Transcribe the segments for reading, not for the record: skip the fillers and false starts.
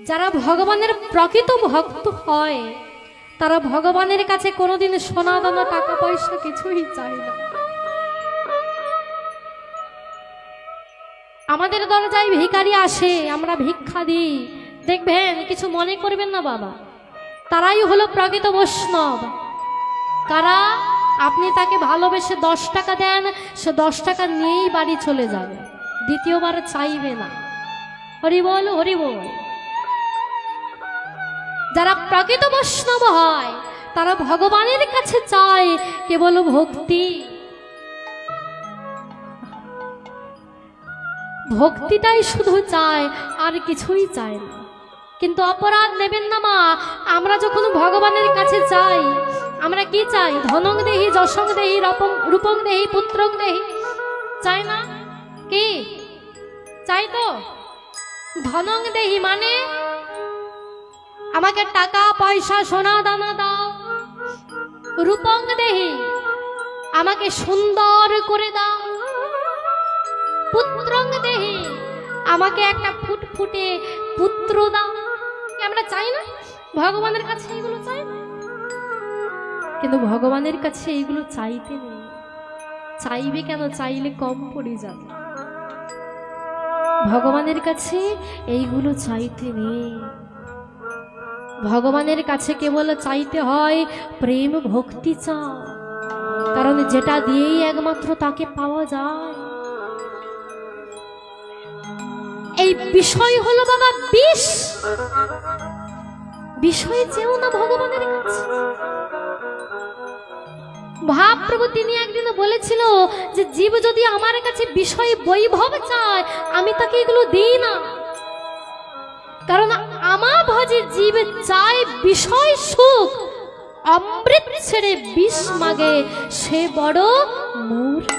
যারা ভগবানের প্রকৃত ভক্ত হয় তারা ভগবানের কাছে কোনোদিন সোনা দানা টাকা পয়সা কিছুই চায় না। আমাদের দরজায় ভিখারি আসে, আমরা ভিক্ষা দিই, দেখবেন কিছু মনে করবেন না বাবা, তারাই হলো প্রকৃত বৈষ্ণব। কারা? আপনি তাকে ভালোবেসে 10 টাকা দেন, সে 10 টাকা নিয়েই বাড়ি চলে যাবে, দ্বিতীয়বার চাইবে না। হরি বল, হরি বল। যারা প্রকৃত বৈষ্ণব হয় তারা ভগবানের কাছে চায় কেবল ভক্তি, ভক্তিটাই শুধু চায়, আর কিছুই চায় না। কিন্তু অপরাধ নেবেন না মা, আমরা যখন ভগবানের কাছে চাই আমরা কি চাই? ধনং দেহি, যশং দেহি, রূপং দেহি, পুত্রং দেহি, চাই না? কি চাই? তো ধনং দেহি মানে আমাকে টাকা পয়সা সোনা দানা দাও। রূপং দেহি আমাকে সুন্দর করে দাও। পুত্রং দেহি আমাকে একটা ফুটফুটে পুত্র দাও। আমরা চাই না? ভগবানের কাছে এগুলো চাই না, কিন্তু ভগবানের কাছে এইগুলো চাইতে নেই। চাইবে কেন? চাইলে কম পড়ে যাবে। ভগবানের কাছে এইগুলো চাইতে নেই। ভগবানের কাছে কেবল চাইতে হয় প্রেম ভক্তি চাও, কারণ যেটা দিয়েই একমাত্র তাকে পাওয়া যায়। এই বিষয় হলো বাবা বিষ। বিষয় চেও না ভগবানের কাছে। মহাপ্রভু তিনি একদিন বলেছিল যে জীব যদি আমার কাছে বিষয় বৈভব চায় আমি তাকে এগুলো দিই না, কারণ আমার ভজে জীব চায় বিষয় সুখ, অমৃত ছেড়ে বিষ মাগে সে বড় মূর্খ।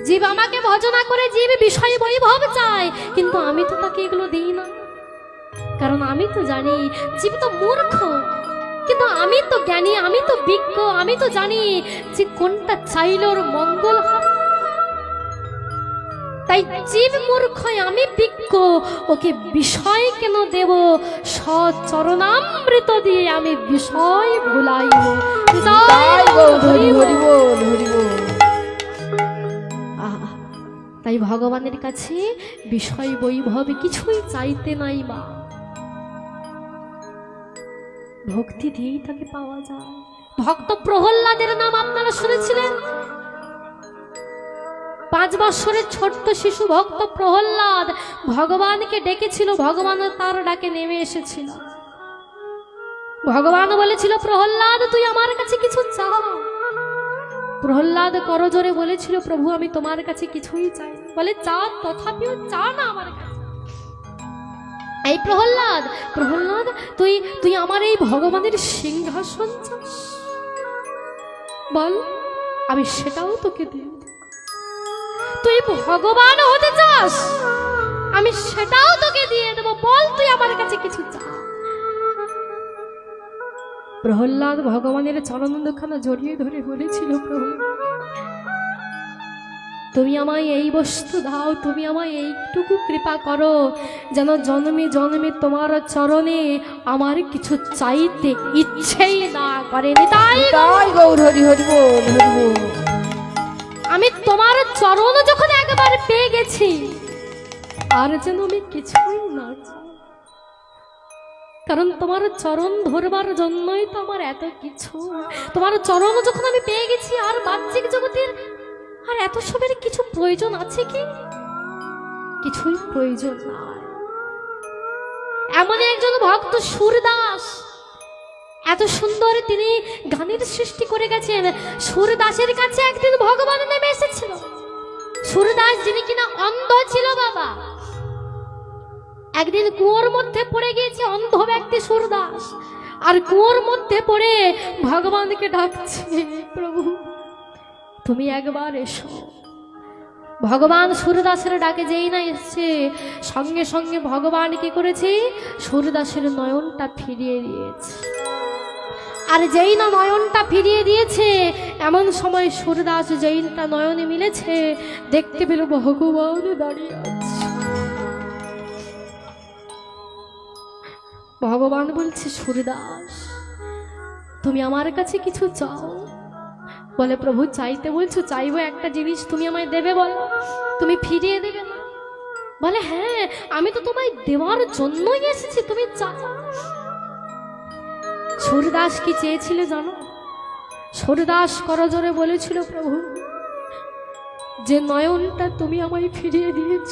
জীব আমাকে ভজনা করে জীব বিষয় বৈভব চায়, কিন্তু আমি তো তাকে এগুলো দিই না, কারণ আমি তো জানি জীব তো মূর্খ, কিন্তু আমি তো জ্ঞানী, আমি তো বিজ্ঞ, আমি তো জানি যে কোনটা চাইলে ওর মঙ্গল হবে। তাই জীব মূর্খ, আমি বিজ্ঞ, ওকে বিষয় কেন দেব? সচরণামৃত দিয়ে আমি বিষয় ভুলাইব। তাই ভগবানের কাছে বিষয় বৈভব কিছুই চাইতে নাই মা, ভক্তি দিয়েই তাকে পাওয়া যায়। ভক্ত প্রহ্লাদের নাম আপনারা শুনেছিলেন? 5 বছরের ছোট্ট শিশু ভক্ত প্রহ্লাদ ভগবানকে ডেকেছিল, ভগবান তার ডাকে নেমে এসেছিল। ভগবান বলেছিল প্রহ্লাদ তুই আমার কাছে কিছু চাও। প্রহ্লাদ করজোরে বলেছিল প্রভু আমি তোমার কাছে কিছুই চাই। বলে চা, তথাপিও চা না আমার কাছে। এই প্রহ্লাদ, প্রহ্লাদ তুই তুই আমার এই ভগবানের সিংহাসন চাস? বল আমি সেটাও তোকে দিই। তুই ভগবান হতে চাস? আমি সেটাও তোকে দিয়ে দেবো। বল তুই আমার কাছে কিছু চা। প্রহ্লাদ ভগবানের চরণ দুখানা জড়িয়ে ধরে বলেছিল প্রভু তুমি আমায় এই বস্তু দাও, তুমি আমায় এইটুকু কৃপা করো যেন জন্মে জন্মে তোমার চরণে আমার কিছু চাইতে ইচ্ছেই না করে। তাই গৌর হরি হরি বল, হরি বল। আমি তোমার চরণ যখন একবার পেয়ে গেছি আর যেন আমি কিছুই না চাই, কারণ তোমার চরণ ধরবার জন্যই তো আমার এত কিছু। তোমার চরণ যখন আমি পেয়ে গেছি আর বাহ্যিক জগতের আর এত সবের কিছু প্রয়োজন আছে কি? কিছুই প্রয়োজন নাই। এমন একজন ভক্ত সুরদাস, এত সুন্দর তিনি গানের সৃষ্টি করে গেছেন। সুরদাসের কাছে একদিন ভগবান নেমে এসেছিল। সুরদাস যিনি কিনা অন্ধ ছিল বাবা, একদিন কুয়োর মধ্যে পড়ে গিয়েছে অন্ধ ব্যক্তি সুরদাস, আর কুয়োর মধ্যে পড়ে ভগবানকে ডাকছে প্রভু তুমি একবার এসো। ভগবান সুরদাসের ডাকে যেই না এসছে সঙ্গে সঙ্গে ভগবান কি করেছে? সুরদাসের নয়নটা ফিরিয়ে দিয়েছে। আর যেই না নয়নটা ফিরিয়ে দিয়েছে, এমন সময় সুরদাস যেইটা নয়নে মিলেছে, দেখতে পেল ভগবান দাঁড়িয়ে আছে। ভগবান বলছে, সুরদাস তুমি আমার কাছে কিছু চাও? বলে, প্রভু চাইতে বলছো, চাইবো একটা জিনিস, তুমি আমায় দেবে বলো, তুমি ফিরিয়ে দেবে না? বলে, হ্যাঁ আমি তো তোমায় দেওয়ার জন্যই এসেছি, তুমি চাও। সুরদাস কি চেয়েছিল জানো? সুরদাস করজোরে বলেছিল, প্রভু যে নয়নটা তুমি আমায় ফিরিয়ে দিয়েছ,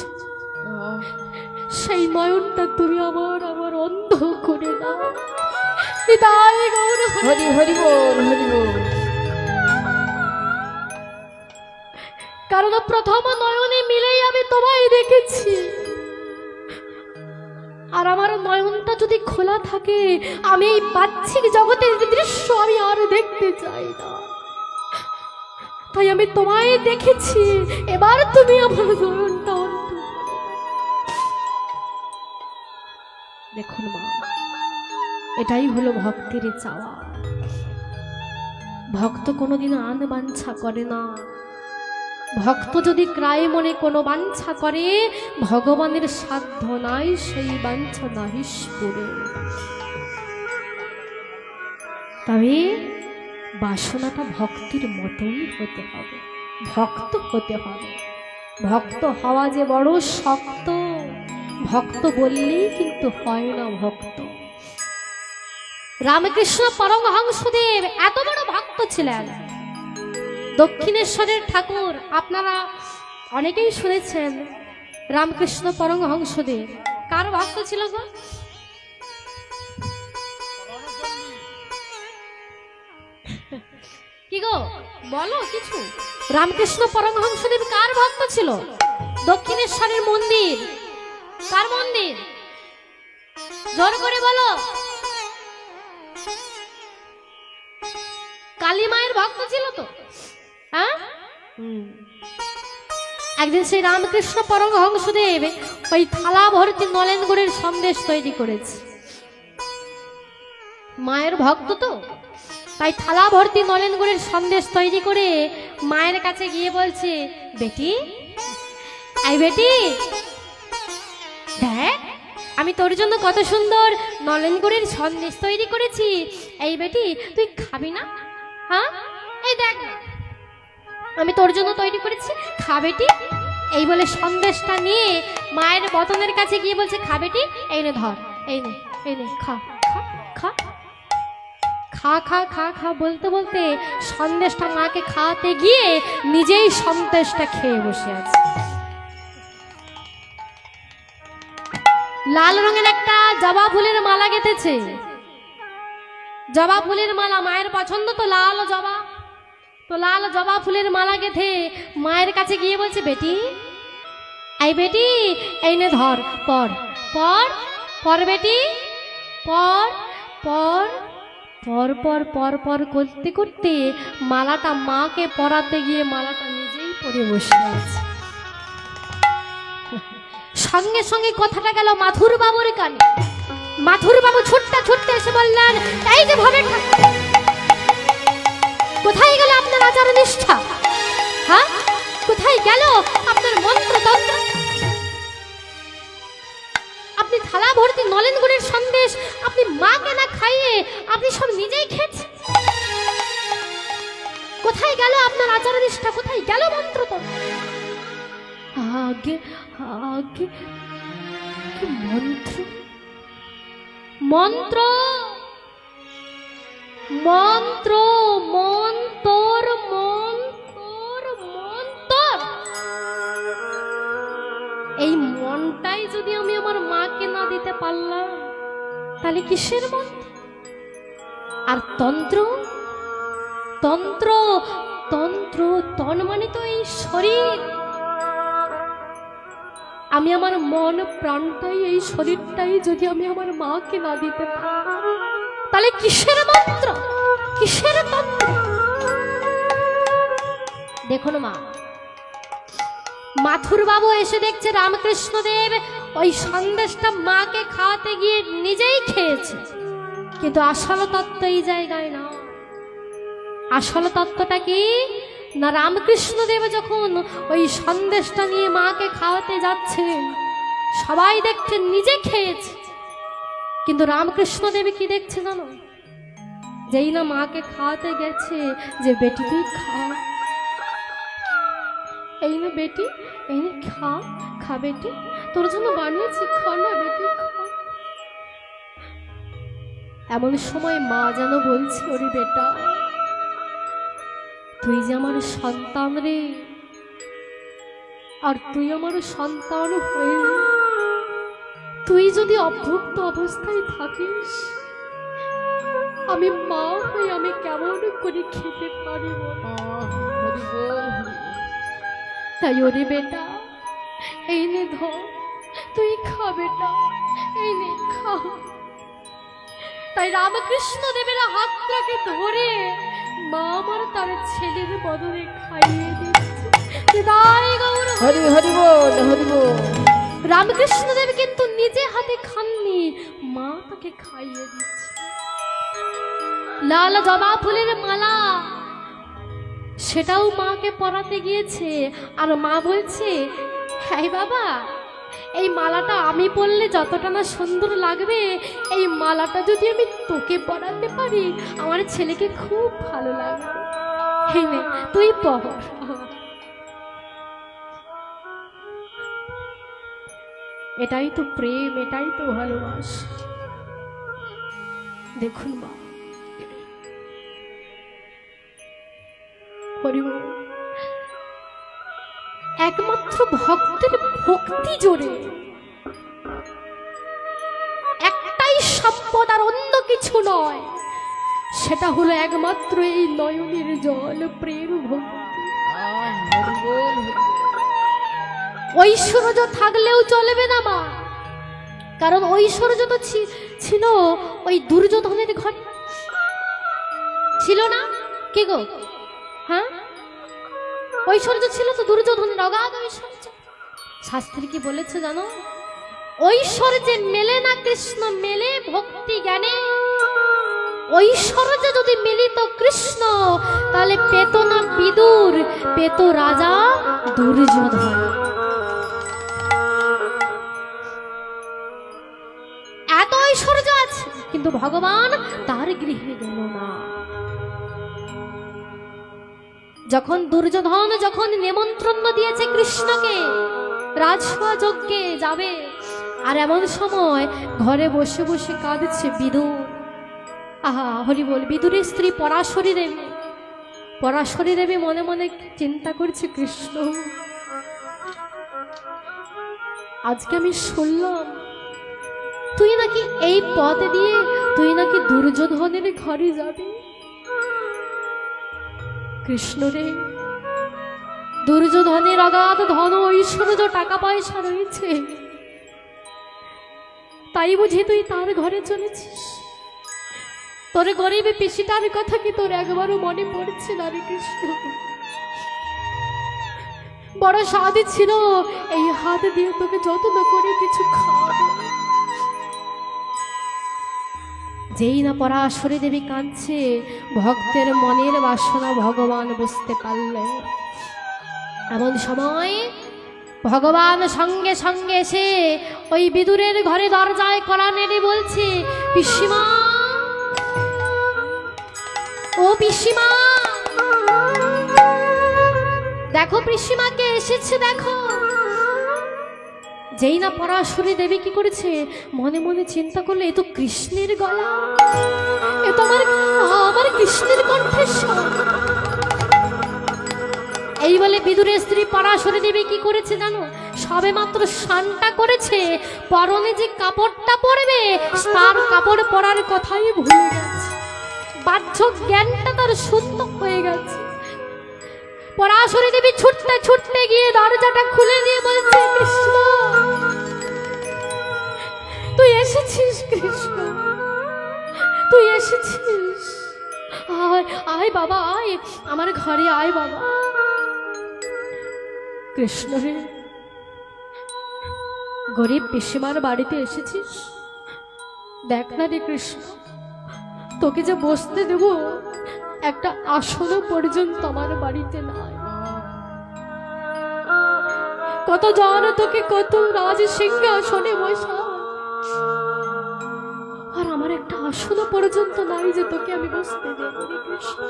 সেই নয়নটা তুমি আমার অন্ধ করে দাও। হরি হরি বল, হরি বল। কারণ প্রথম নয়নে মিলেই আমি তোমায় দেখেছি, আর আমার নয়নটা যদি খোলা থাকে, আমি এই বাহ্যিক জগতের দৃশ্য আমি আর দেখতে চাই না। তাই আমি তোমায় দেখেছি, এবার তুমি আমার নয়নটা অন্ধ। দেখুন মা, এটাই হলো ভক্তির চাওয়া। ভক্ত কোনোদিন আন বাঞ্ছা করে না। ভক্ত যদি ক্রায় মনে কোনো বাঞ্ছা করে, ভগবানের সাধ্য নাই সেই বাঞ্ছা নাহিস পুরে। তবে বাসনাটা ভক্তির মতোই হতে হবে, ভক্ত হতে হবে। ভক্ত হওয়া যে বড় শক্ত, ভক্ত বললেই কিন্তু হয় না ভক্ত। রামকৃষ্ণ পরমহংসদেব এত বড় ভক্ত ছিলেন। দক্ষিণেশ্বরের ঠাকুর আপনারা অনেকেই শুনেছেন। রামকৃষ্ণ পরমহংসদেব কার ভক্ত ছিল গো? কি গো বলো কিছু। রামকৃষ্ণ পরমহংসদেব কার ভক্ত ছিল? দক্ষিণেশ্বরের মন্দির কার মন্দির? জোর করে বলো। কালী মায়ের ভক্ত ছিল তো। হ্যাঁ, একদিন সেই রামকৃষ্ণ পরমহংসদেব ওই থালা ভর্তি নলেন গুড়ের সন্দেশ তৈরি করেছে। মায়ের ভক্ত তো, তাই থালা ভর্তি নলেন গুড়ের সন্দেশ তৈরি করে মায়ের কাছে গিয়ে বলছে, বেটি এই বেটি দেখ, আমি তোর জন্য কত সুন্দর নলেন গুড়ের সন্দেশ তৈরি করেছি, এই বেটি তুই খাবি না? হ্যাঁ, এই দেখ আমি তোর জন্য তৈরি করেছি, খা বেটি। এই বলে সন্দেশটা নিয়ে মায়ের বতনের কাছে গিয়ে বলছে, খা বেটি, এই নে ধর, এই নে এই নে, খা খা খা খা খা খা খা বলতে বলতে সন্দেশটা মাকে খাওয়াতে গিয়ে নিজেই সন্দেশটা খেয়ে বসে আছে। লাল রঙের একটা জবা ফুলের মালা গেঁথেছে। জবা ফুলের মালা মায়ের পছন্দ তো, লাল জবা, তো লাল জবা ফুলের মালা গেঁথে মায়ের কাছে গিয়ে বলছে, বেটি এই বেটি এই নে ধর, পর পর পর বেটি, পর পর পর পর পর পর করতে করতে মালাটা মাকে পরাতে গিয়ে মালাটা নিজেই পরে বসে আছে। সঙ্গে সঙ্গে কথাটা গেল মাথুর বাবুর কানে। মাথুর বাবু ছুটতে ছুটতে এসে বললেন, এই যে ভবের ঠাকুর, কোথায় গেল আপনার আচার নিষ্ঠা? হ্যাঁ, কোথায় গেল আপনার মন্ত্রতন্ত্র? আপনি থালা ভর্তি নলেন গুড়ের সন্দেশ আপনি মাকে না খাইয়ে আপনি সব নিজেই খেয়েছেন। কোথায় গেল আপনার আচার নিষ্ঠা? কোথায় গেল মন্ত্রতন্ত্র? আগে আগে কি মন্ত্র, মন্ত্র মন্ত্র মন্তর মন্তর মন্তর। এই মনটাই যদি আমি আমার মাকে না দিতে পারলাম, তাহলে কিসের মন্ত্র? আর তন্ত্র, তন্ত্র তন্ত্র তন মানে তো এই শরীর। আমি আমার মন প্রাণটাই, এই শরীরটাই যদি আমি আমার মাকে না দিতে পারি, তাহলে কিসের মন্ত্র, কিসের তন্ত্র? দেখুন মা, মাথুর বাবু এসে দেখছে রামকৃষ্ণদেব ওই সন্দেশটা মাকে খাওয়াতে গিয়ে নিজেই খেয়েছে। কিন্তু আসল তত্ত্ব এই জায়গায় না। আসল তত্ত্বটা কি না, রামকৃষ্ণ দেব যখন ওই সন্দেশটা নিয়ে মাকে খাওয়াতে যাচ্ছেন, সবাই দেখছেন নিজে খেয়েছে, কিন্তু রামকৃষ্ণ দেব কি দেখছে জানো? যেই না মাকে খাওয়াতে গেছে, যে বেটি তুই খা, এই না বেটি, এই না খা, খা বেটি, তোর জন্য বানিয়েছি, খা না বেটি খা। এমন সময় মা যেন বলছে, ওরে বেটা, তুই যে আমার সন্তান রে, আর তুই আমার সন্তান হয়ে তুই যদি অভুক্ত অবস্থায় থাকিস, আমি মা হয়ে আমি কেমন করে খেতে পারি বল? হরি বল, হরি বল। তাই ওরে বেটা, এই নে ধর, তুই খা বেটা, এই নে খা। তাই রামকৃষ্ণ দেবের হাতটাকে ধরে মা আমার তার ছেলের বদলে খাইয়ে দিচ্ছে। তাই গৌর হরি হরি বল, হরি বল। রামকৃষ্ণ দেব কিন্তু নিজে হাতে খাননি, মা তাকে খাইয়ে দিচ্ছে। লাল জবা ফুলের মালা, সেটাও মাকে পরাতে গিয়েছে, আর মা বলছে, হ্যাঁ বাবা, এই মালাটা আমি পরলে যতটা না সুন্দর লাগবে, এই মালাটা যদি আমি তোকে পরাতে পারি, আমার ছেলেকে খুব ভালো লাগবে। হে নে, তুই পর। এটাই তো প্রেম, এটাই তো ভালোবাসা। দেখুন মা, হরি বল। একমাত্র ভক্তের ভক্তি জোরে একটাই সম্পদ, আর অন্য কিছু নয়, সেটা হলো একমাত্র এই নয়নের জল, প্রেম ভক্তি। হরি বল, হরি বল। ঐশ্বর্য থাকলেও চলবে না মা, কারণ ঐশ্বর্য তো ছিল ওই দুর্যোধনের ঘরে, ছিল না? কি গো, হ্যাঁ, ঐশ্বর্য ছিল তো দুর্যোধনের, অগাধ ঐশ্বর্য। শাস্ত্রী কি বলেছে জানো? ঐশ্বর্যে মেলে না কৃষ্ণ, মেলে ভক্তি জ্ঞানে। ঐশ্বর্য যদি মিলিত কৃষ্ণ, তাহলে পেত না বিদুর, পেত রাজা দুর্যোধন। এত ঐশ্বর্য আছে, কিন্তু ভগবান তার গৃহে গেল না। যখন দুর্যোধন যখন নিমন্ত্রণ দিয়েছে কৃষ্ণকে, রাজসভা যজ্ঞে যাবে, আর এমন সময় ঘরে বসে বসে কাঁদছে বিদুর। আহা, হরি বল। বিদুরের স্ত্রী পরাশরী দেবী, পরাশরী দেবী মনে মনে চিন্তা করছে, কৃষ্ণ, আজকে আমি শুনলাম তুই নাকি এই পথ দিয়ে তুই নাকি দুর্যোধনের ঘরে যাবি। কৃষ্ণ রে, দুর্যোধনের অগাধ ধন ঐশ্বর্য টাকা পয়সা রয়েছে, তাই বুঝি তুই তার ঘরে চলেছিস? তোর গরিব পিসিটার কথা কি তোর একবারও মনে পড়ছে না রে কৃষ্ণ? বড় স্বাদ ছিল এই হাত দিয়ে তোকে যত্ন করে কিছু খাওয়াবো। যেই না পরাশরী দেবী কাঁদছে, ভক্তের মনের বাসনা ভগবান বুঝতে পারলেন। এমন সময় ভগবান সঙ্গে সঙ্গে এসে ওই বিদুরের ঘরে দরজায় কড়া নেড়ে বলছে, পিসিমা, ও পিসিমা, দেখো পিসিমাকে এসেছে দেখো। যেই না পরাশরী দেবী কি করেছে, মনে মনে চিন্তা করলে, এ তো কৃষ্ণের গলা, এ তো আমার কৃষ্ণের কণ্ঠস্বর। এই বলে বিদুরের স্ত্রী পরাশরী দেবী কি করেছে জানো? সবে মাত্র স্নানটা করেছে, পরনে যে কাপড়টা পরবে তার কাপড় পরার কথাই ভুলে গেছে। বাহ্য জ্ঞানটা তার শূন্য হয়ে গেছে। পরাশরী দেবী ছুটতে ছুটতে গিয়ে দরজাটা খুলে দিয়ে বলছে, কৃষ্ণ, তুই এসেছিস, কৃষ্ণ তুই এসেছিস, আয় আয় বাবা, আয় আমার ঘরে আয় বাবা। কৃষ্ণ রে, গরিব পিসিমার বাড়িতে এসেছিস, দেখ না রে কৃষ্ণ, তোকে যে বসতে দেব একটা আসনও পর্যন্ত আমার বাড়িতে নাই। কত জন তোকে কত রাজ সিংহাসনে বসা, আর আমার একটা আসনও পর্যন্ত নাই যে তোকে আমি বসতে দেব রে কৃষ্ণ।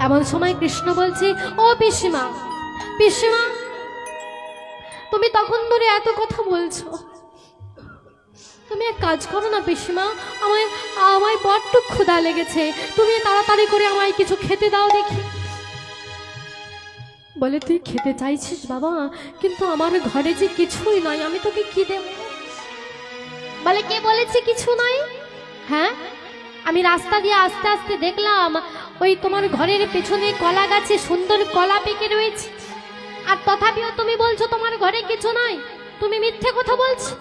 এমন সময় কৃষ্ণ বলছে, ও পিসিমা, পিসিমা তুমি তখন ধরে এত কথা বলছো, তুমি এক কাজ করো না পিসিমা, আমায় আমায় বড্ড ক্ষুধা লেগেছে, তুমি তাড়াতাড়ি করে আমায় কিছু খেতে দাও দেখি। বলে, তুই খেতে চাইছিস বাবা, কিন্তু আমার ঘরে যে কিছুই নাই, আমি তোকে কি দেব? বলে, কে বলেছে কিছু নাই? হ্যাঁ, আমি রাস্তা দিয়ে আস্তে আস্তে দেখলাম ওই তোমার ঘরের পেছনে কলা গাছে সুন্দর কলা পেকে রয়েছে, আর তথাপিও তুমি বলছো তোমার ঘরে কিছু নাই, তুমি মিথ্যে কথা বলছো।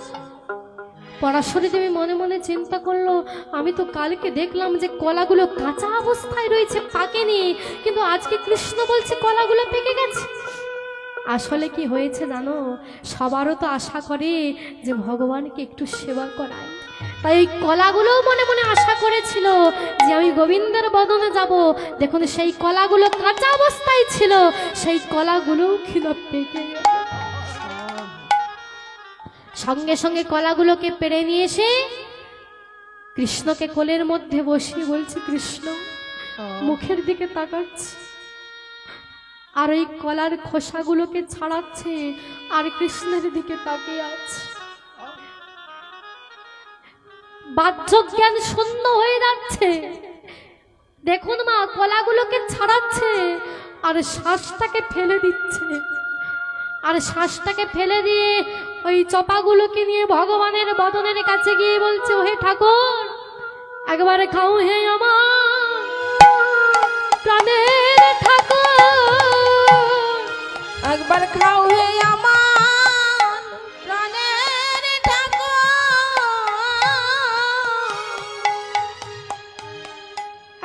পরাশরী দেবী মনে মনে চিন্তা করলো, আমি তো কালকে দেখলাম যে কলাগুলো কাঁচা অবস্থায় রয়েছে, পাকেনি, কিন্তু আজকে কৃষ্ণ বলছে কলাগুলো পেকে গেছে। আসলে কি হয়েছে জানো, সবারও তো আশা করে যে ভগবানকে একটু সেবা করায়, তাই ওই কলাগুলোও মনে মনে আশা করেছিল যে আমি গোবিন্দের বদনে যাব। দেখুন সেই কলাগুলো কাঁচা অবস্থায় ছিল, সেই কলাগুলোও কিনা পেকে গেল। সঙ্গে সঙ্গে কলাগুলোকে পেড়ে নিয়ে এসে কৃষ্ণকে কোলের মধ্যে বসিয়ে বলছে, কৃষ্ণ মুখের দিকে তাকাচ্ছে, আর ওই কলার খোসাগুলোকে ছাড়াচ্ছে, আর কৃষ্ণের দিকে তাকিয়ে আছে। বাহ্য জ্ঞান শূন্য হয়ে যাচ্ছে। দেখুন মা, কলাগুলোকে ছাড়াচ্ছে আর শ্বাসটাকে ফেলে দিচ্ছে, আর শ্বাসটাকে ফেলে দিয়ে ওই চপাগুলোকে নিয়ে ভগবানের বদনের কাছে গিয়ে বলছে, ওহে ঠাকুর, একবারে খাও হে আমার প্রাণের ঠাকুর, একবার খাও হে আমার প্রাণের ঠাকুর,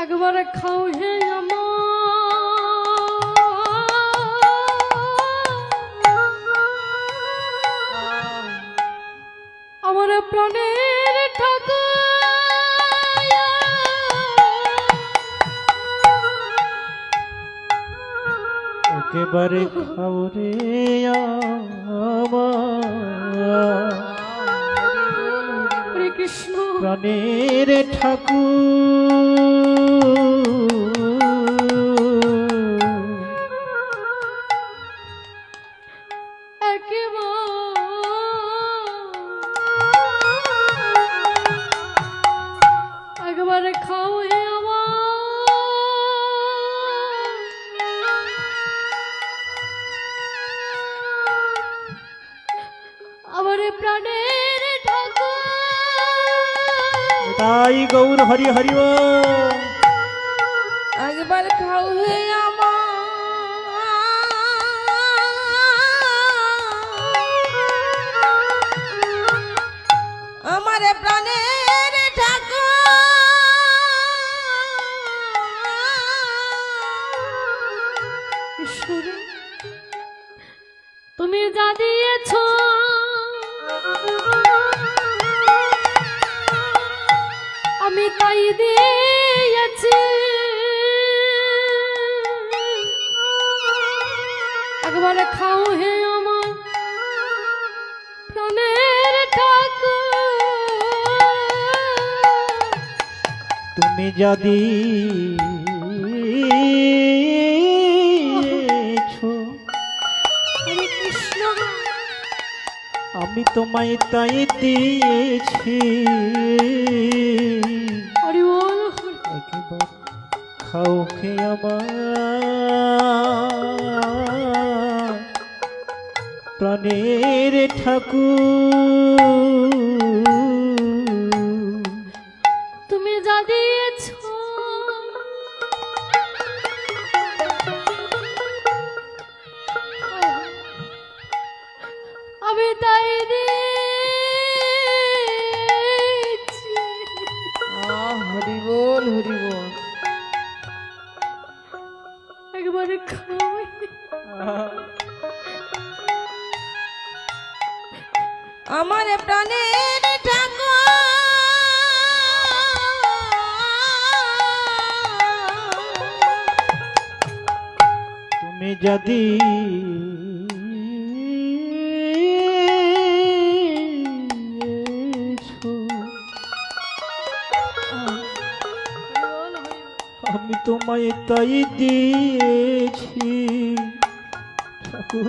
একবারে খাও হে আমার প্রাণের ঠাকুর, একেবারে খাও রে হরে কৃষ্ণ প্রাণের ঠাকুর, একবারে খাও হে আমার প্রাণের ঠাকুর। তাই গৌর হরি হরি বল। একবার খাও হে আমার প্রাণের ঠাকুর। ঈশ্বরে তুমি যা দিয়েছ আমি তাই দিয়েছি, একবারে খাও হে আমার প্রাণের ঠাকুর। তুমি যদি হরে কৃষ্ণ আমি তোমায় তাই দিয়েছি, হরি বল। একবার খাও হে আমার প্রাণের ঠাকুর, তুমি যা দিয়েছ আমি তাই দিয়েছি। হরি বল হরি বল। একবারে খাও আমার প্রাণের ঠাকুর, যদি আমি তোমায় তাই দিয়েছি ঠাকুর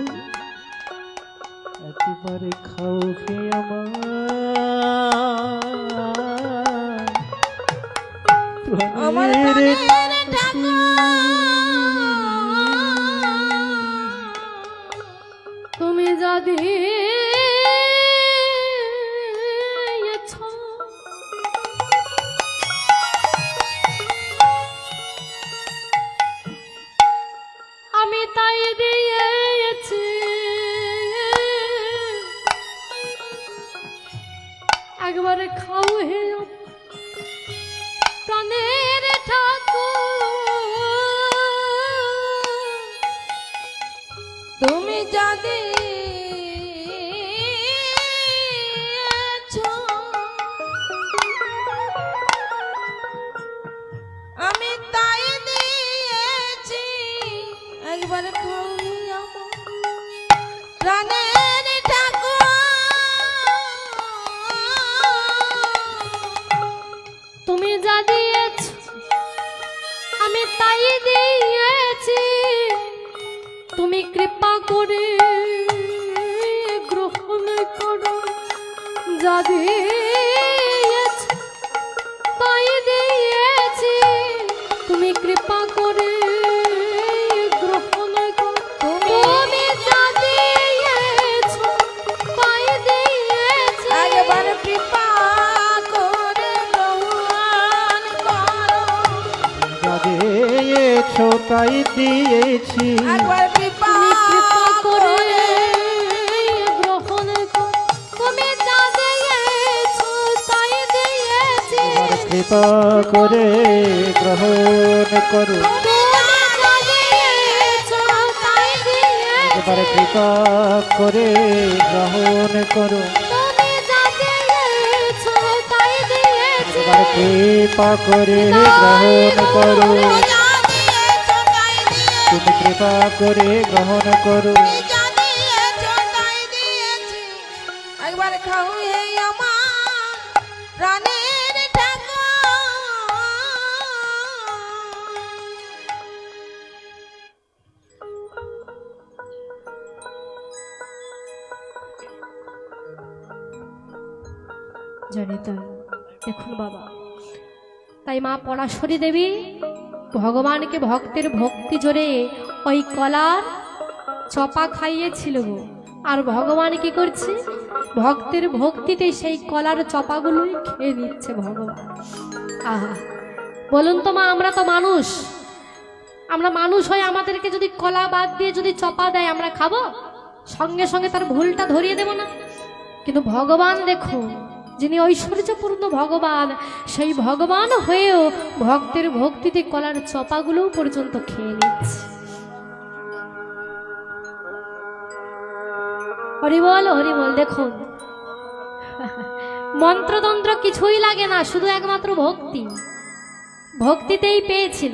একেবারে খাও হে আমার আমার প্রাণের প্রাণের তুমি যদি আমি তাই দিয়েছি একবারে খাও হে প্রাণের ঠাকুর তুমি যদি আমি তাই দিয়েছি একবার খাওয়াই আমার প্রাণের ঠাকুর তুমি যা দিয়েছ আমি তাই দিয়েছি তুমি কৃপা করে গ্রহণ করো যা দিয়েছ তাই দিয়েছি তুমি কৃপা করে গ্রহণ করো তুমি যা দিয়েছ তাই দিয়েছি একবার কৃপা করে গ্রহণ করো যা দিয়েছো তাই দিয়েছি একবার কৃপা তুমি কৃপা করে গ্রহণ করো তুমি যা দিয়েছ তাই দিয়েছি এবার কৃপা করে গ্রহণ করো তুমি যা দিয়েছ তাই দিয়েছি এবার কৃপা করে গ্রহণ করো তুমি যা দিয়েছ তাই দিয়েছি এবার কৃপা করে গ্রহণ করো যা দিয়েছো তাই দিয়েছি তুমি কৃপা করে গ্রহণ করো যা দিয়েছো তাই দিয়েছি একবার খাওয়াই আমার প্রাণের ঠাকুর জানি তাই দেখুন বাবা তাই মা পরাশরী দেবী ভগবানকে ভক্তের ভক্তি জোরে ওই কলার চপা খাইয়েছিল গো। আর ভগবান কি করছে ভক্তের ভক্তিতে সেই কলার চপাগুলোই খেয়ে নিচ্ছে ভগবান। আহা বলুন তো মা আমরা তো মানুষ, আমরা মানুষ হয়ে আমাদেরকে যদি কলা বাদ দিয়ে যদি চপা দেয় আমরা খাবো? সঙ্গে সঙ্গে তার ভুলটা ধরিয়ে দেব না? কিন্তু ভগবান দেখুন যিনি ঐশ্বর্যপূর্ণ ভগবান সেই ভগবান হয়েও ভক্তের ভক্তিতে কলার চপাগুলো পর্যন্ত খেয়ে নিচ্ছে। হরিবল হরিবল। দেখুন মন্ত্রতন্ত্র কিছুই লাগে না, শুধু একমাত্র ভক্তি, ভক্তিতেই পেয়েছিল।